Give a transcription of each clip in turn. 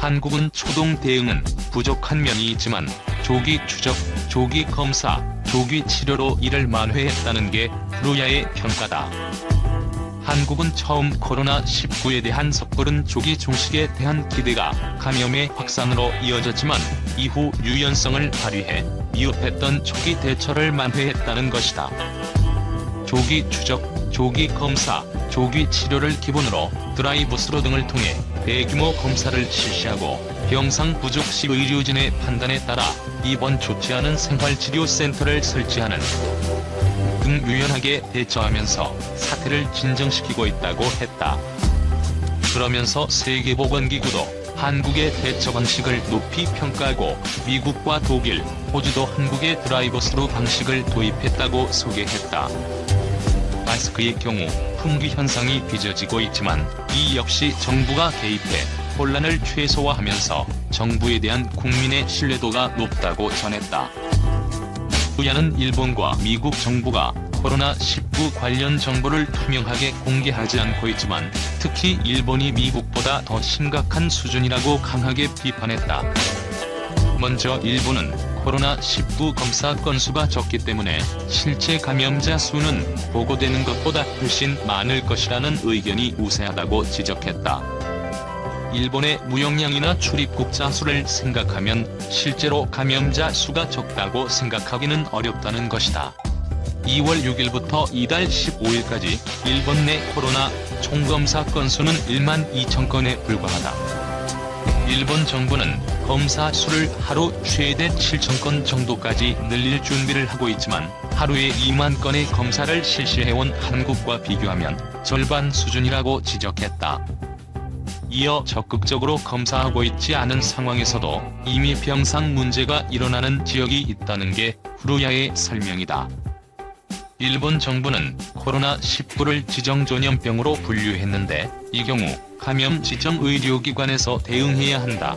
한국은 초동 대응은 부족한 면이 있지만 조기 추적, 조기 검사, 조기 치료로 이를 만회했다는 게 후루야의 평가다. 한국은 처음 코로나19에 대한 섣부른 조기 종식에 대한 기대가 감염의 확산으로 이어졌지만 이후 유연성을 발휘해 미흡했던 조기 대처를 만회했다는 것이다. 조기 추적, 조기 검사, 조기 치료를 기본으로 드라이브스루 등을 통해 대규모 검사를 실시하고 병상 부족 시 의료진의 판단에 따라 입원 좋지 않은 생활치료센터를 설치하는 등 유연하게 대처하면서 사태를 진정시키고 있다고 했다. 그러면서 세계보건기구도 한국의 대처 방식을 높이 평가하고 미국과 독일, 호주도 한국의 드라이브스루 방식을 도입했다고 소개했다. 마스크의 경우 품귀 현상이 빚어지고 있지만 이 역시 정부가 개입해 혼란을 최소화하면서 정부에 대한 국민의 신뢰도가 높다고 전했다. 후야는 일본과 미국 정부가 코로나19 관련 정보를 투명하게 공개하지 않고 있지만 특히 일본이 미국보다 더 심각한 수준이라고 강하게 비판했다. 먼저 일본은 코로나19 검사 건수가 적기 때문에 실제 감염자 수는 보고되는 것보다 훨씬 많을 것이라는 의견이 우세하다고 지적했다. 일본의 무역량이나 출입국자 수를 생각하면 실제로 감염자 수가 적다고 생각하기는 어렵다는 것이다. 2월 6일부터 이달 15일까지 일본 내 코로나 총검사 건수는 1만 2천 건에 불과하다. 일본 정부는 검사 수를 하루 최대 7천 건 정도까지 늘릴 준비를 하고 있지만 하루에 2만 건의 검사를 실시해온 한국과 비교하면 절반 수준이라고 지적했다. 이어 적극적으로 검사하고 있지 않은 상황에서도 이미 병상 문제가 일어나는 지역이 있다는 게 후루야의 설명이다. 일본 정부는 코로나19를 지정전염병으로 분류했는데 이 경우 감염 지정 의료기관에서 대응해야 한다.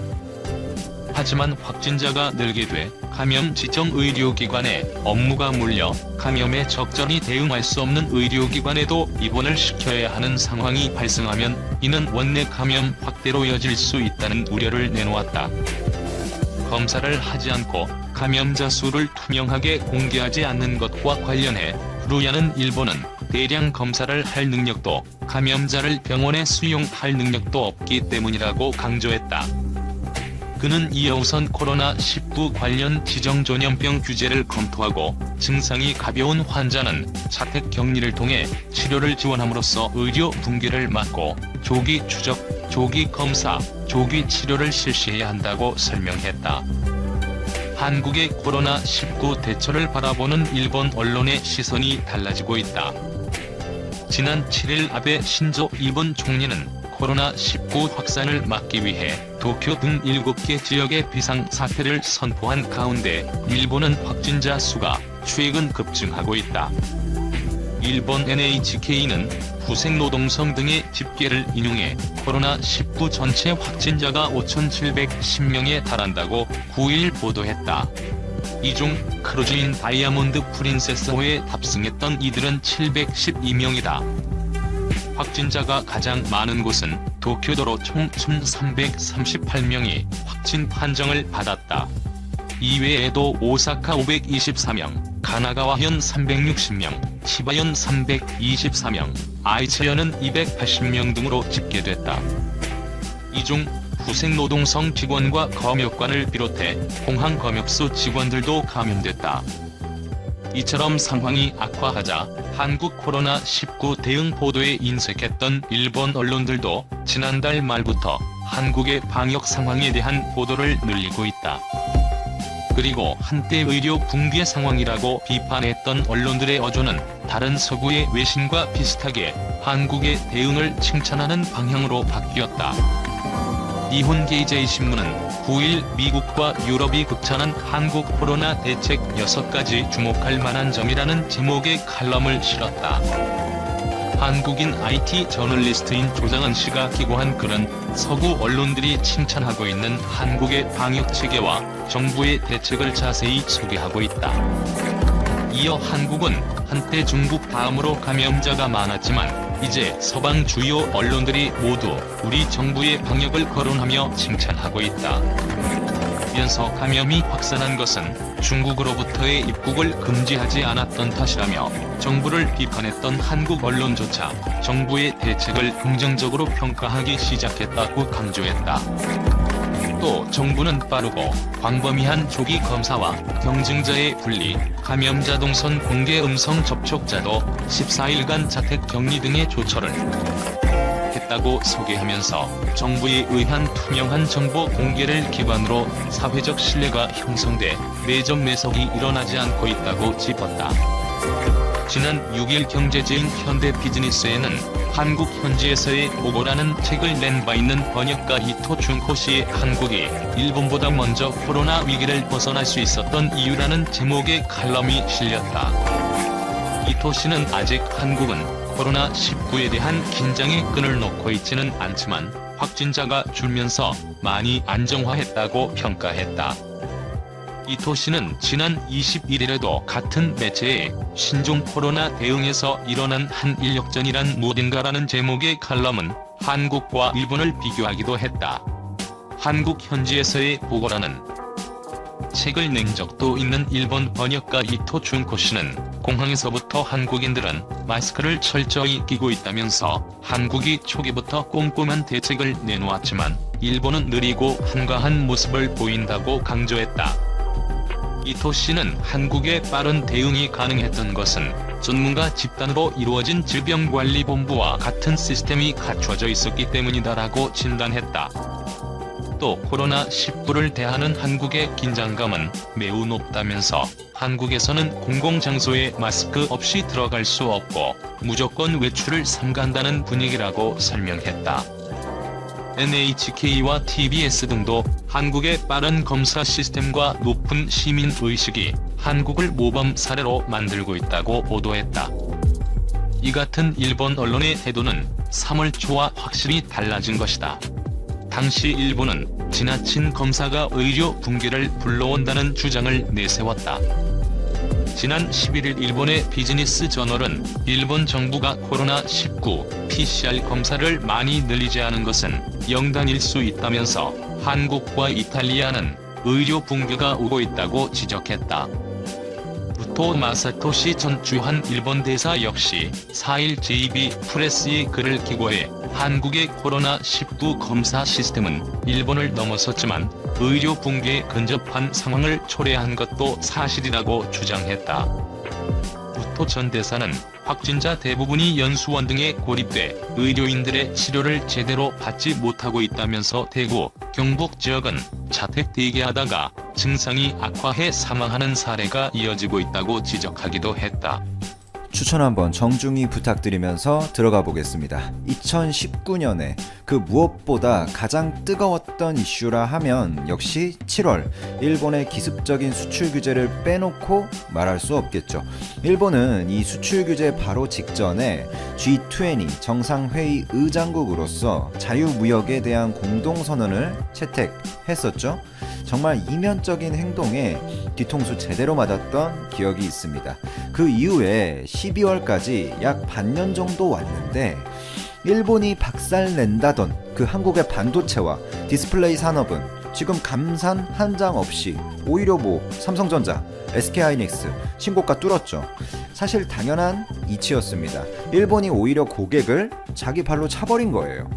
하지만 확진자가 늘게 돼 감염 지정 의료기관에 업무가 몰려 감염에 적절히 대응할 수 없는 의료기관에도 입원을 시켜야 하는 상황이 발생하면 이는 원내 감염 확대로 이어질 수 있다는 우려를 내놓았다. 검사를 하지 않고 감염자 수를 투명하게 공개하지 않는 것과 관련해 후루야는 일본은 대량 검사를 할 능력도 감염자를 병원에 수용할 능력도 없기 때문이라고 강조했다. 그는 이어 우선 코로나19 관련 지정전염병 규제를 검토하고 증상이 가벼운 환자는 자택 격리를 통해 치료를 지원함으로써 의료 붕괴를 막고 조기 추적, 조기 검사, 조기 치료를 실시해야 한다고 설명했다. 한국의 코로나19 대처를 바라보는 일본 언론의 시선이 달라지고 있다. 지난 7일 아베 신조 일본 총리는 코로나19 확산을 막기 위해 도쿄 등 7개 지역의 비상사태를 선포한 가운데 일본은 확진자 수가 최근 급증하고 있다. 일본 NHK는 후생노동성 등의 집계를 인용해 코로나19 전체 확진자가 5,710명에 달한다고 9일 보도했다. 이 중 크루즈인 다이아몬드 프린세스호에 탑승했던 이들은 712명이다. 확진자가 가장 많은 곳은 도쿄도로 총 1,338명이 확진 판정을 받았다. 이외에도 오사카 524명, 가나가와현 360명, 치바현 324명, 아이치현은 280명 등으로 집계됐다. 이 중 후생노동성 직원과 검역관을 비롯해 공항 검역소 직원들도 감염됐다. 이처럼 상황이 악화하자 한국 코로나19 대응 보도에 인색했던 일본 언론들도 지난달 말부터 한국의 방역 상황에 대한 보도를 늘리고 있다. 그리고 한때 의료 붕괴 상황이라고 비판했던 언론들의 어조는 다른 서구의 외신과 비슷하게 한국의 대응을 칭찬하는 방향으로 바뀌었다. 니혼게이제이 신문은 9일 미국과 유럽이 극찬한 한국 코로나 대책 6가지 주목할 만한 점이라는 제목의 칼럼을 실었다. 한국인 IT 저널리스트인 조장은 씨가 기고한 글은 서구 언론들이 칭찬하고 있는 한국의 방역 체계와 정부의 대책을 자세히 소개하고 있다. 이어 한국은 한때 중국 다음으로 감염자가 많았지만 이제 서방 주요 언론들이 모두 우리 정부의 방역을 거론하며 칭찬하고 있다. 면서 감염이 확산한 것은 중국으로부터의 입국을 금지하지 않았던 탓이라며 정부를 비판했던 한국 언론조차 정부의 대책을 긍정적으로 평가하기 시작했다고 강조했다. 또 정부는 빠르고 광범위한 조기 검사와 경증자의 분리, 감염자 동선 공개 음성 접촉자도 14일간 자택 격리 등의 조처를 했다고 소개하면서 정부에 의한 투명한 정보 공개를 기반으로 사회적 신뢰가 형성돼 내적 내석이 일어나지 않고 있다고 짚었다. 지난 6일 경제지인 현대비즈니스에는 한국 현지에서의 보고라는 책을 낸 바 있는 번역가 이토 준코 씨의 한국이 일본보다 먼저 코로나 위기를 벗어날 수 있었던 이유라는 제목의 칼럼이 실렸다. 이토 씨는 아직 한국은 코로나19에 대한 긴장의 끈을 놓고 있지는 않지만 확진자가 줄면서 많이 안정화했다고 평가했다. 이토 씨는 지난 21일에도 같은 매체에 신종 코로나 대응에서 일어난 한 인력전이란 무엇인가라는 제목의 칼럼은 한국과 일본을 비교하기도 했다. 한국 현지에서의 보고라는 책을 낸 적도 있는 일본 번역가 이토 준코 씨는 공항에서부터 한국인들은 마스크를 철저히 끼고 있다면서 한국이 초기부터 꼼꼼한 대책을 내놓았지만 일본은 느리고 한가한 모습을 보인다고 강조했다. 이토 씨는 한국의 빠른 대응이 가능했던 것은 전문가 집단으로 이루어진 질병관리본부와 같은 시스템이 갖춰져 있었기 때문이다라고 진단했다. 또 코로나19를 대하는 한국의 긴장감은 매우 높다면서 한국에서는 공공장소에 마스크 없이 들어갈 수 없고 무조건 외출을 삼가한다는 분위기라고 설명했다. NHK와 TBS 등도 한국의 빠른 검사 시스템과 높은 시민의식이 한국을 모범 사례로 만들고 있다고 보도했다. 이 같은 일본 언론의 태도는 3월 초와 확실히 달라진 것이다. 당시 일본은 지나친 검사가 의료 붕괴를 불러온다는 주장을 내세웠다. 지난 11일 일본의 비즈니스 저널은 일본 정부가 코로나19 PCR 검사를 많이 늘리지 않은 것은 영단일 수 있다면서 한국과 이탈리아는 의료 붕괴가 오고 있다고 지적했다. 부토 마사토시 전 주한 일본 대사 역시 4일 JB 프레스의 글을 기고해 한국의 코로나19 검사 시스템은 일본을 넘어섰지만 의료 붕괴에 근접한 상황을 초래한 것도 사실이라고 주장했다. 부토 전 대사는 확진자 대부분이 연수원 등에 고립돼 의료인들의 치료를 제대로 받지 못하고 있다면서 대구, 경북 지역은 자택 대기하다가 증상이 악화해 사망하는 사례가 이어지고 있다고 지적하기도 했다. 추천 한번 정중히 부탁드리면서 들어가 보겠습니다. 2019년에 그 무엇보다 가장 뜨거웠던 이슈라 하면 역시 7월 일본의 기습적인 수출 규제를 빼놓고 말할 수 없겠죠. 일본은 이 수출 규제 바로 직전에 G20 정상회의 의장국으로서 자유무역에 대한 공동선언을 채택했었죠. 정말 이면적인 행동에 뒤통수 제대로 맞았던 기억이 있습니다. 그 이후에 12월까지 약 반년 정도 왔는데 일본이 박살낸다던 그 한국의 반도체와 디스플레이 산업은 지금 감산 한 장 없이 오히려 삼성전자, SK하이닉스 신고가 뚫었죠. 사실 당연한 이치였습니다. 일본이 오히려 고객을 자기 발로 차버린 거예요.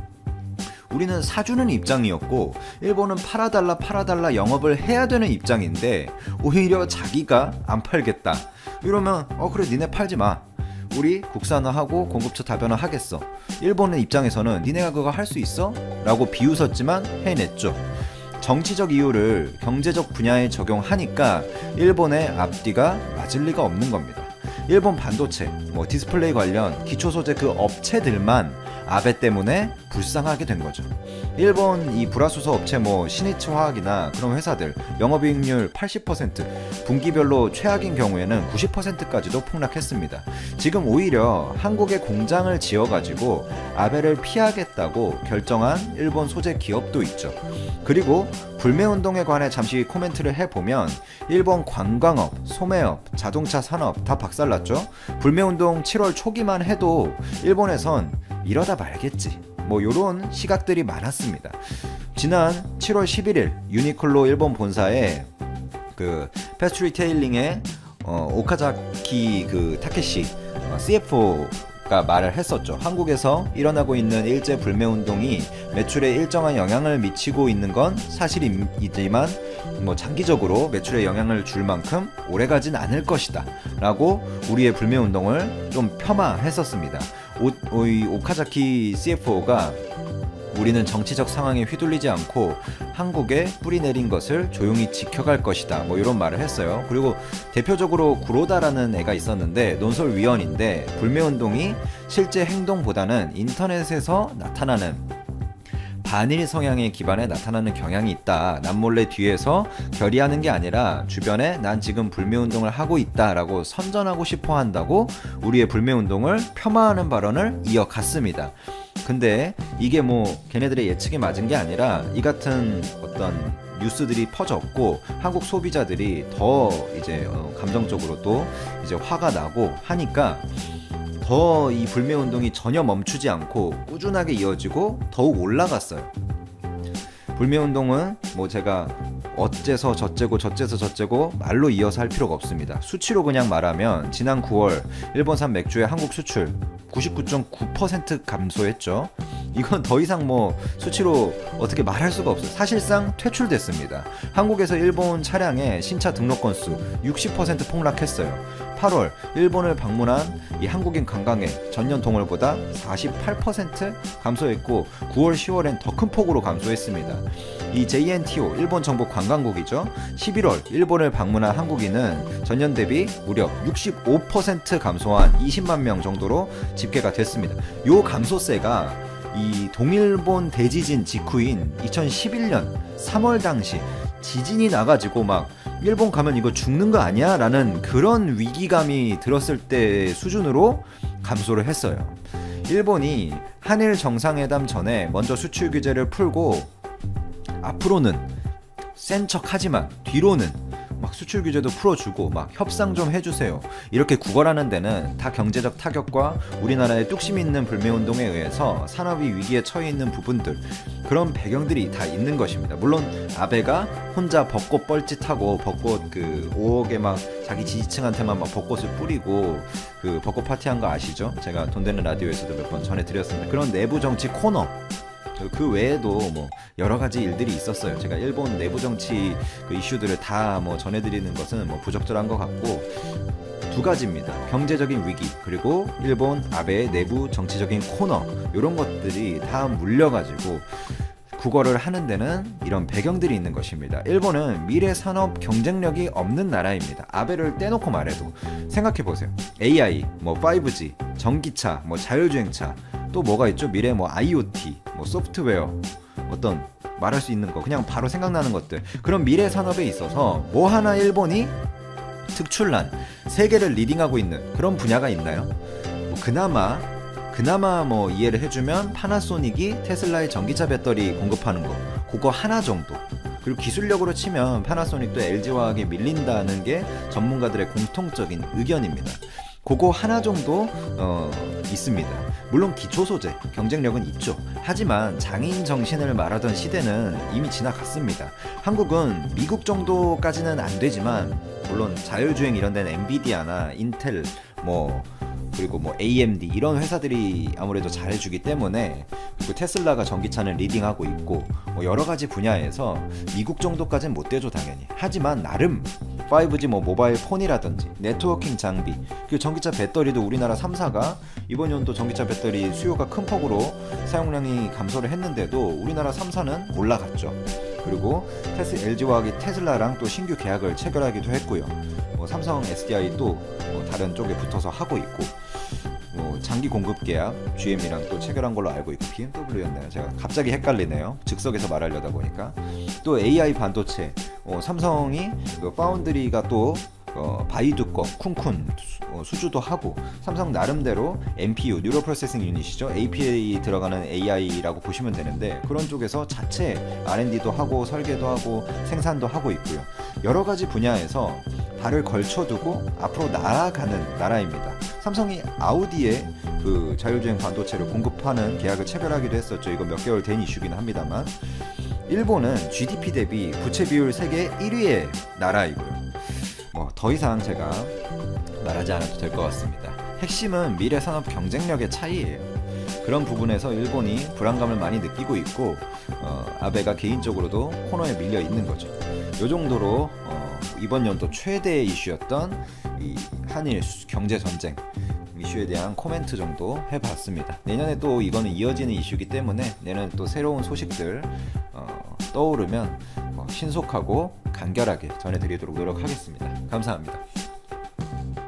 우리는 사주는 입장이었고 일본은 팔아달라 영업을 해야 되는 입장인데 오히려 자기가 안 팔겠다 이러면 그래 니네 팔지 마, 우리 국산화하고 공급처 다변화하겠어. 일본의 입장에서는 니네가 그거 할 수 있어? 라고 비웃었지만 해냈죠. 정치적 이유를 경제적 분야에 적용하니까 일본의 앞뒤가 맞을 리가 없는 겁니다. 일본 반도체, 디스플레이 관련 기초소재 그 업체들만 아베 때문에 불쌍하게 된 거죠. 일본 이 불화수소 업체 뭐 시니츠 화학이나 그런 회사들 영업이익률 80%, 분기별로 최악인 경우에는 90%까지도 폭락했습니다. 지금 오히려 한국에 공장을 지어가지고 아베를 피하겠다고 결정한 일본 소재 기업도 있죠. 그리고 불매운동에 관해 잠시 코멘트를 해보면 일본 관광업, 소매업, 자동차 산업 다 박살났죠. 불매운동 7월 초기만 해도 일본에선 이러다 말겠지 뭐 요런 시각들이 많았습니다. 지난 7월 11일 유니클로 일본 본사에 그 패스트 리테일링의 오카자키 그 타케시 CFO가 말을 했었죠. 한국에서 일어나고 있는 일제 불매운동이 매출에 일정한 영향을 미치고 있는 건 사실이지만 뭐 장기적으로 매출에 영향을 줄 만큼 오래가진 않을 것이다 라고 우리의 불매운동을 좀 폄하했었습니다. 오카자키 CFO가 우리는 정치적 상황에 휘둘리지 않고 한국에 뿌리 내린 것을 조용히 지켜갈 것이다 뭐 이런 말을 했어요. 그리고 대표적으로 구로다라는 애가 있었는데 논설위원인데 불매운동이 실제 행동보다는 인터넷에서 나타나는 반일 성향의 기반에 나타나는 경향이 있다. 남몰래 뒤에서 결의하는 게 아니라 주변에 난 지금 불매운동을 하고 있다라고 선전하고 싶어 한다고 우리의 불매운동을 폄하하는 발언을 이어갔습니다. 근데 이게 뭐 걔네들의 예측에 맞은 게 아니라 이 같은 어떤 뉴스들이 퍼졌고 한국 소비자들이 더 이제 감정적으로 또 이제 화가 나고 하니까 더 이 불매운동이 전혀 멈추지 않고 꾸준하게 이어지고 더욱 올라갔어요. 불매운동은 뭐 제가 어째서 저째고 말로 이어서 할 필요가 없습니다. 수치로 그냥 말하면 지난 9월 일본산 맥주의 한국 수출 99.9% 감소했죠. 이건 더 이상 뭐 수치로 어떻게 말할 수가 없어요. 사실상 퇴출됐습니다. 한국에서 일본 차량의 신차 등록 건수 60% 폭락했어요. 8월 일본을 방문한 이 한국인 관광객 전년 동월보다 48% 감소했고 9월 10월엔 더 큰 폭으로 감소했습니다. 이 JNTO 일본 정부 관광국이죠. 11월 일본을 방문한 한국인은 전년 대비 무려 65% 감소한 20만 명 정도로 집계가 됐습니다. 요 감소세가 이 동일본 대지진 직후인 2011년 3월 당시 지진이 나가지고 막 일본 가면 이거 죽는 거 아니야? 라는 그런 위기감이 들었을 때 수준으로 감소를 했어요. 일본이 한일 정상회담 전에 먼저 수출 규제를 풀고 앞으로는 센 척하지만 뒤로는 막 수출 규제도 풀어주고 막 협상 좀 해주세요 이렇게 구걸하는 데는 다 경제적 타격과 우리나라의 뚝심 있는 불매운동에 의해서 산업이 위기에 처해 있는 부분들 그런 배경들이 다 있는 것입니다. 물론 아베가 혼자 벚꽃 뻘짓하고 벚꽃 그 5억에 막 자기 지지층한테만 막 벚꽃을 뿌리고 그 벚꽃 파티한 거 아시죠? 제가 돈 되는 라디오에서도 몇 번 전해드렸습니다. 그런 내부 정치 코너 그 외에도 뭐 여러 가지 일들이 있었어요. 제가 일본 내부 정치 그 이슈들을 다 뭐 전해드리는 것은 뭐 부적절한 것 같고 두 가지입니다. 경제적인 위기 그리고 일본 아베의 내부 정치적인 코너 이런 것들이 다 물려가지고 국어를 하는 데는 이런 배경들이 있는 것입니다. 일본은 미래 산업 경쟁력이 없는 나라입니다. 아베를 떼놓고 말해도 생각해보세요. AI, 뭐 5G, 전기차, 뭐 자율주행차 또 뭐가 있죠? 미래 뭐 IoT, 뭐 소프트웨어 어떤 말할 수 있는 거 그냥 바로 생각나는 것들 그런 미래 산업에 있어서 뭐 하나 일본이 특출난 세계를 리딩하고 있는 그런 분야가 있나요? 뭐 그나마 뭐 이해를 해주면 파나소닉이 테슬라의 전기차 배터리 공급하는 거 그거 하나 정도 그리고 기술력으로 치면 파나소닉도 LG화학에 밀린다는 게 전문가들의 공통적인 의견입니다. 그거 하나 정도 있습니다. 물론 기초소재 경쟁력은 있죠. 하지만 장인 정신을 말하던 시대는 이미 지나갔습니다. 한국은 미국 정도까지는 안 되지만 물론 자율주행 이런 데는 엔비디아나 인텔 뭐 그리고 뭐 AMD 이런 회사들이 아무래도 잘해주기 때문에 그리고 테슬라가 전기차는 리딩하고 있고 뭐 여러 가지 분야에서 미국 정도까지는 못 되죠 당연히. 하지만 나름 5G 뭐 모바일 폰이라든지 네트워킹 장비 그리고 전기차 배터리도 우리나라 3사가 이번 연도 전기차 배터리 수요가 큰 폭으로 사용량이 감소를 했는데도 우리나라 3사는 올라갔죠. 그리고 LG화학이 테슬라랑 또 신규 계약을 체결하기도 했고요. 뭐 삼성 SDI 또 뭐 다른 쪽에 붙어서 하고 있고 장기 공급 계약 GM이랑 또 체결한 걸로 알고 있고 BMW였나요? 제가 갑자기 헷갈리네요. 즉석에서 말하려다 보니까. 또 AI 반도체, 삼성이 그 파운드리가 또 바이두 거 쿤쿤 수주도 하고, 삼성 나름대로 NPU 뉴럴 프로세싱 유닛이죠. APA 들어가는 AI라고 보시면 되는데, 그런 쪽에서 자체 R&D도 하고 설계도 하고 생산도 하고 있고요. 여러 가지 분야에서 발을 걸쳐두고 앞으로 나아가는 나라입니다. 삼성이 아우디에 그 자율주행 반도체를 공급하는 계약을 체결하기도 했었죠. 이거 몇 개월 된 이슈긴 합니다만, 일본은 GDP 대비 부채 비율 세계 1위의 나라이고요. 더 이상 제가 말하지 않아도 될 것 같습니다. 핵심은 미래 산업 경쟁력의 차이예요. 그런 부분에서 일본이 불안감을 많이 느끼고 있고, 아베가 개인적으로도 코너에 밀려 있는 거죠. 이 정도로 이번 연도 최대의 이슈였던 이 한일 경제 전쟁 이슈에 대한 코멘트 정도 해봤습니다. 내년에 또 이거는 이어지는 이슈이기 때문에 내년 또 새로운 소식들 떠오르면 신속하고 간결하게 전해드리도록 노력하겠습니다. 감사합니다.